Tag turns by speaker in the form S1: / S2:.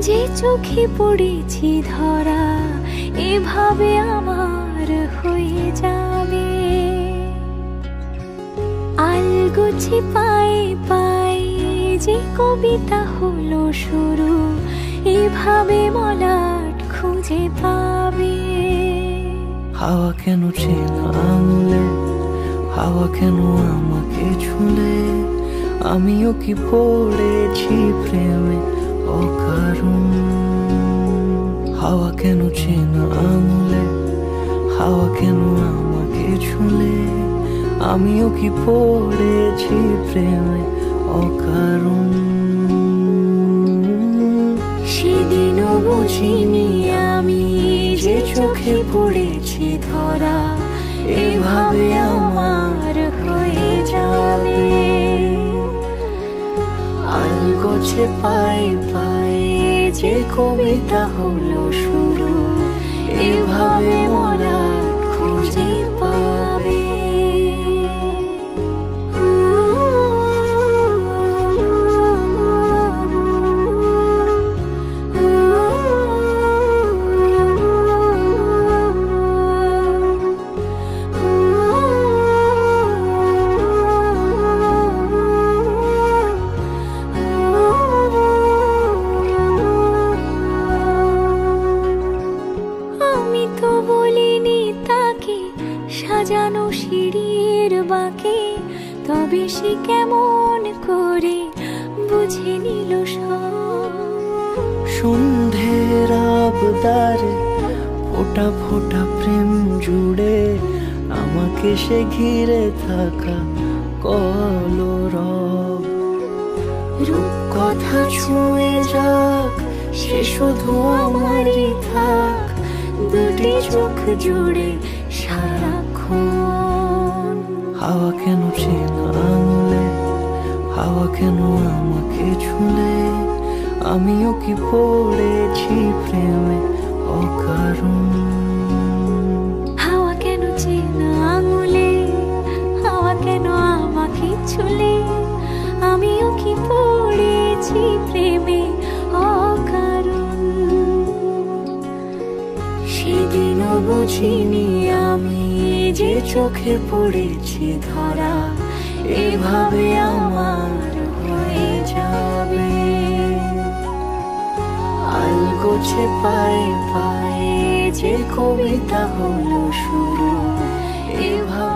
S1: যে চোখে পড়েছি ধরা এভাবে আমার হয়ে যাবে। আলগোছে পায়ে পায়ে যে কবিতা হলো শুরু, এভাবে মলাট খুঁজে পাবে।
S2: হাওয়া কেন চেনা আঙুলে, হাওয়া কেন আমাকে ছুলে, আমিও কি পড়েছি প্রেমে অকারণ। হাওয়া কেন চেনা আঙুলে, হাওয়া কেন আমাকে ছুলে, আমিও কি পড়েছি প্রেমে অকারণ।
S1: সেদিনও বুঝিনি আমি যে চোখে পড়েছি ধরা এভাবে আমার হয়ে যাবে।
S2: আলগোছে পায়ে পায়ে যে কবিতা হলো শুরু,
S1: এভাবে মলাট খুঁজে পাবে। সাজানো সিঁড়ির বাঁকে, তবে সে কেমন করে বুঝে নিল সব।
S2: সন্ধ্যের আবদারে ফোঁটা ফোঁটা প্রেম জুড়ে, আমাকে সে ঘিরে থাকা কলরব।
S1: রূপকথা ছুঁয়ে যাক, সে শুধু আমারই থাক, দুটি চোখ জুড়ে সারাক্ষণ।
S2: হাওয়া কেন চেনা আঙুলে, হাওয়া কেন আমাকে ছুলে, আমিও কি পড়েছি প্রেমে অকারণ।
S1: হাওয়া কেন চেনা আঙুলে, হাওয়া কেন আমাকে ছুলে, আমিও কি পড়েছি প্রেমে অকারণ। সেদিনও বুঝিনি আমি যে চোখে পড়েছি ধরা এভাবে আমার হয়ে যাবে। আলগোছে পায়ে পায়ে যে কবিতা হলো শুরু, এভাবে